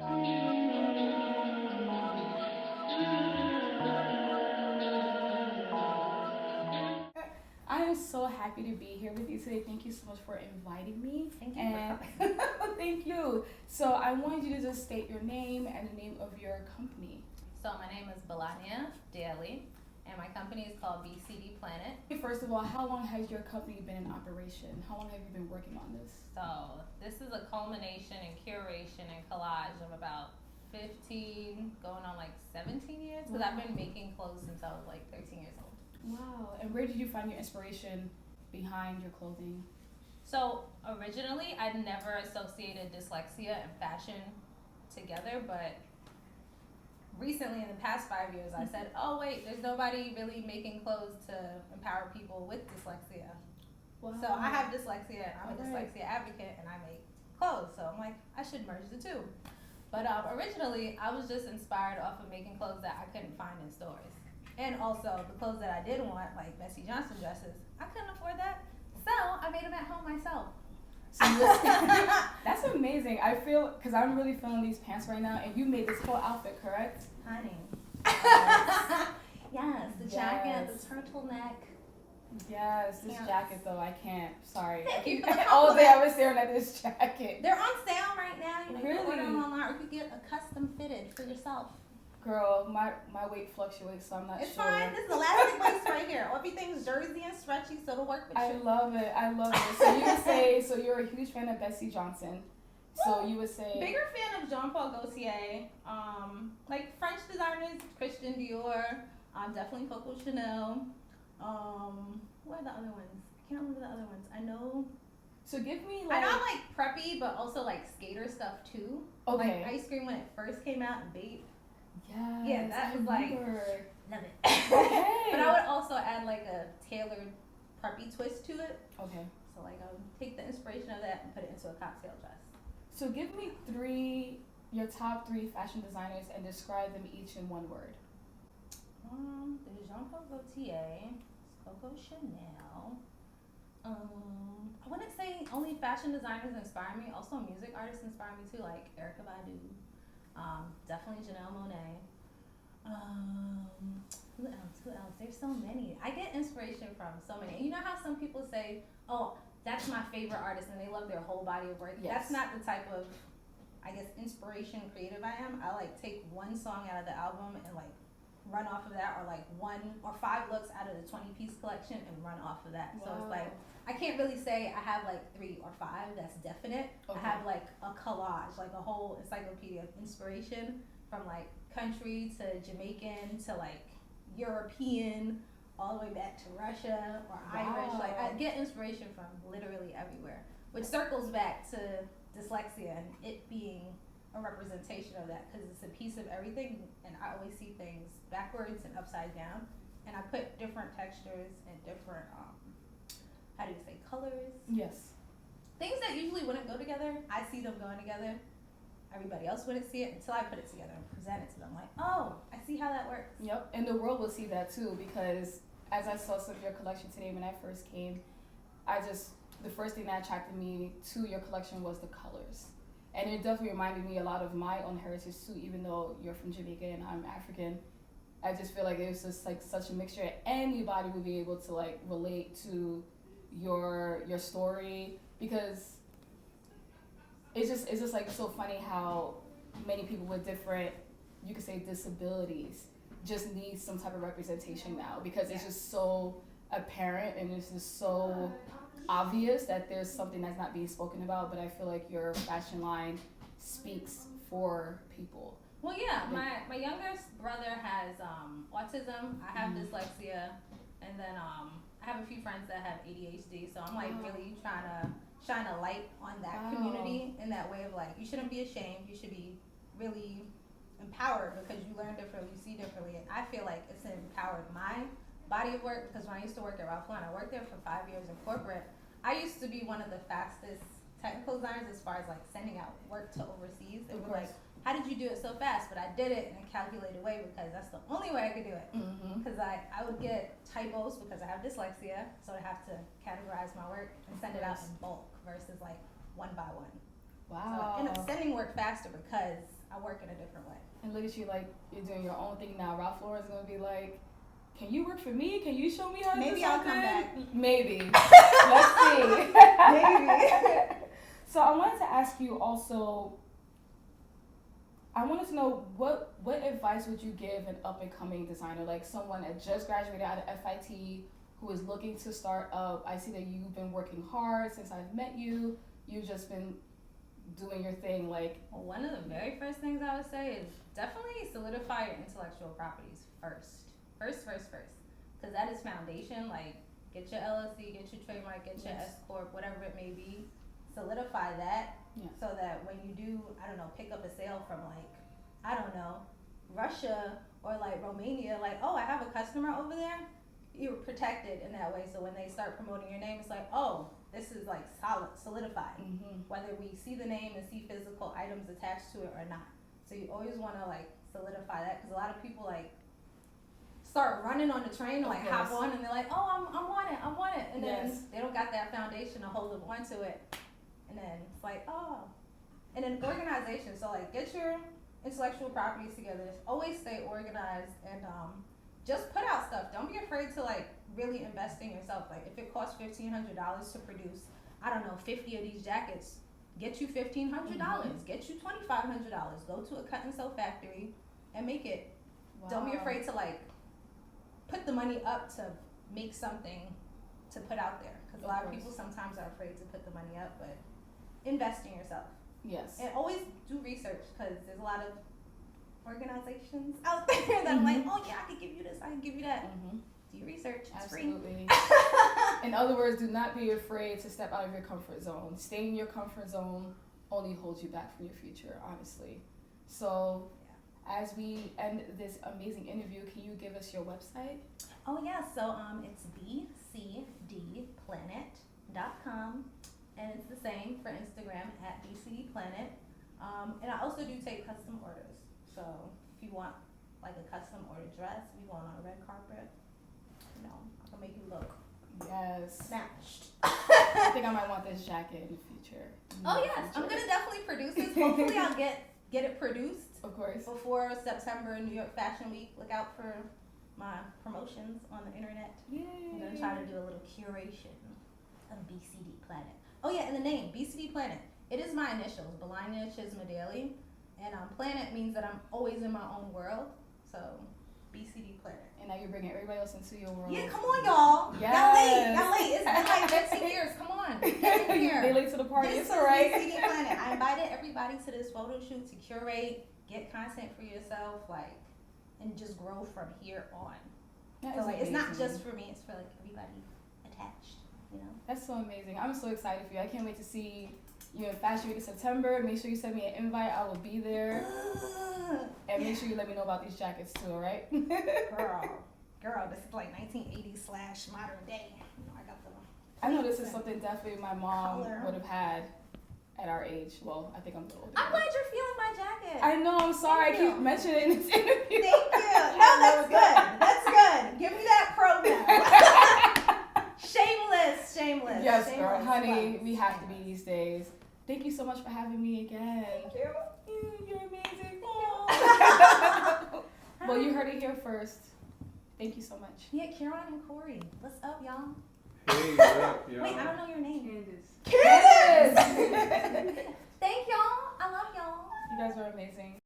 I am so happy to be here with you today. Thank you so much for inviting me. Thank you And for coming. thank you. So I wanted you to just state your name and the name of your company. So my name is Belaniadaley, and my company is called BCD Planet. First of all, how long has your company been in operation? How long have you been working on this? So this is a culmination and curation and collage of about 15, going on like 17 years, because I've been making clothes since I was like 13 years old. Wow. And where did you find your inspiration behind your clothing? So originally, I'd never associated dyslexia and fashion together, but recently, in the past 5 years, I said, oh wait, there's nobody really making clothes to empower people with dyslexia. Wow. So I have dyslexia, and I'm a Alright. dyslexia advocate, and I make clothes. So I'm like, I should merge the two. But originally, I was just inspired off of making clothes that I couldn't find in stores. And also, the clothes that I did want, like Bessie Johnson dresses, I couldn't afford that. So I made them at home myself. So that's amazing. I feel, because I'm really feeling these pants right now, and you made this whole outfit, correct? Honey. Yes. Yes, the jacket, the turtleneck. Yes, this Pants. jacket though, I can't. Sorry. Thank you for the All day I compliment. was staring at this jacket. They're on sale right now. You can Really? order them online, or you could get a custom fitted for yourself. Girl, my weight fluctuates, so I'm not It's sure. fine. This is elastic waist right here. Everything's jersey and stretchy, so it'll work with I you. love it. I love it. So you would say, so you're a huge fan of Bessie Johnson. So you would say. Bigger fan of Jean Paul Gaultier. Like French designers, Christian Dior. Definitely Coco Chanel. What are the other ones? I can't remember the other ones. I know. So give me I like. know I'm like preppy, but also like skater stuff too. Okay. Like ice cream when it first came out and Bape. Yes, Yeah, that I was like- remember. Love it. Okay. But I would also add like a tailored preppy twist to it. Okay. So like I would take the inspiration of that and put it into a cocktail dress. So give me your top three fashion designers and describe them each in one word. There's Jean Paul Gaultier, Coco Chanel. I wouldn't say only fashion designers inspire me. Also music artists inspire me too, like Erykah Badu. Definitely Janelle Monáe. Who else? There's so many. I get inspiration from so many. And you know how some people say, oh, that's my favorite artist, and they love their whole body of work? Yes. That's not the type of, I guess, inspiration creative I am. I like take one song out of the album and like run off of that, or like 1 or 5 looks out of the 20-piece collection and run off of that. So it's Wow. like, I can't really say I have like 3 or 5 that's definite. Okay. I have like a collage, like a whole encyclopedia of inspiration from like country to Jamaican to like European, all the way back to Russia or Irish. Like I get inspiration from literally everywhere, which circles back to dyslexia and it being a representation of that, because it's a piece of everything, and I always see things backwards and upside down, and I put different textures and different how do you say, colors, Yes. things that usually wouldn't go together. I see them going together. Everybody else wouldn't see it until I put it together and present it to them. Like, oh, I see how that works. Yep. And the world will see that too, because as I saw some of your collection today when I first came, the first thing that attracted me to your collection was the colors. And it definitely reminded me a lot of my own heritage too, even though you're from Jamaica and I'm African. I just feel like it was just like such a mixture. Anybody would be able to like relate to your story, because it's just like so funny how many people with different, you could say, disabilities just need some type of representation now, because it's just so apparent and it's just so obvious that there's something that's not being spoken about. But I feel like your fashion line speaks for people. Well, yeah, my youngest brother has autism. I have dyslexia, and then I have a few friends that have ADHD. So I'm like really trying to shine a light on that community in that way of like, you shouldn't be ashamed. You should be really empowered because you learn differently, you see differently, and I feel like it's empowered my body of work, because when I used to work at Ralph Lauren, I worked there for 5 years in corporate. I used to be one of the fastest technical designers as far as like sending out work to overseas. It was like, how did you do it so fast? But I did it in a calculated way because that's the only way I could do it. Because I would get typos because I have dyslexia, so I have to categorize my work and send it out in bulk versus like one by one. Wow. So I end up sending work faster because I work in a different way. And look at you, like, you're doing your own thing now. Ralph Lauren's gonna be like, can you work for me? Can you show me how to do something? Maybe I'll come back. Maybe. Let's see. Maybe. So I wanted to ask you also, I wanted to know what advice would you give an up-and-coming designer, like someone that just graduated out of FIT who is looking to start up? I see that you've been working hard since I've met you. You've just been doing your thing, like. Well, one of the very first things I would say is definitely solidify your intellectual properties first. First. Because that is foundation. Like, get your LLC, get your trademark, get your S Corp, whatever it may be. Solidify that so that when you do, I don't know, pick up a sale from like, I don't know, Russia or like Romania, like, oh, I have a customer over there, you're protected in that way. So when they start promoting your name, it's like, oh, this is like solidified. Whether we see the name and see physical items attached to it or not. So you always want to like solidify that, because a lot of people like start running on the train, like hop on, and they're like, oh, I'm on it, and then they don't got that foundation to hold them onto it, and then it's like, oh, and then organization. So like, get your intellectual properties together. Always stay organized, and just put out stuff. Don't be afraid to like really invest in yourself. Like if it costs $1,500 to produce, I don't know, 50 of these jackets, get you $1,500, get you $2,500. Go to a cut and sew factory and make it. Wow. Don't be afraid to like put the money up to make something to put out there, because a lot of people sometimes are afraid to put the money up, but invest in yourself. Yes. And always do research, because there's a lot of organizations out there that are like, oh yeah, I can give you this, I can give you that. Do your research. It's Absolutely. In other words, do not be afraid to step out of your comfort zone. Staying in your comfort zone only holds you back from your future, honestly. So as we end this amazing interview, can you give us your website? Oh yeah, so it's bcdplanet.com, and it's the same for Instagram at bcdplanet. And I also do take custom orders. So if you want like a custom order dress, if you want on a red carpet, you know, I can make you look snatched. I think I might want this jacket in the future. Oh yes, I'm gonna definitely produce this. Hopefully I'll get it produced. Of course. Before September New York Fashion Week. Look out for my promotions on the internet. Yay. I'm gonna try to do a little curation of BCD Planet. Oh yeah, and the name BCD Planet. It is my initials, belaniadaley, and planet means that I'm always in my own world. So BCD Planet. And now you're bringing everybody else into your world. Yeah, come on, y'all. Yes. Y'all late. It's been like 15 years. Come on, get in here. They late to the party. This it's alright. BCD Planet. I invited everybody to this photo shoot to curate, get content for yourself, like, and just grow from here on. So like, it's not just for me; it's for like everybody attached. You know. That's so amazing. I'm so excited for you. I can't wait to see you in Fashion Week in September. Make sure you send me an invite. I will be there. And make sure you let me know about these jackets too, alright? Girl, this is like 1980s / modern day. I got the. I know this is something definitely my mom would have had at our age. Well, I think I'm the older. I'm glad you're feeling my jacket. I know. I'm sorry. I keep mentioning it in this interview. Thank you. No, that's good. That's good. Give me that program. Shameless. Yes, shameless girl. Honey, plugs. we have to be these days. Thank you so much for having me again. Thank you. You're amazing. Well, you heard it here first. Thank you so much. Yeah, Kieran and Corey. What's up, y'all? Hey, what up, y'all? Wait, I don't know your name. Candace. Thank y'all. I love y'all. You guys are amazing.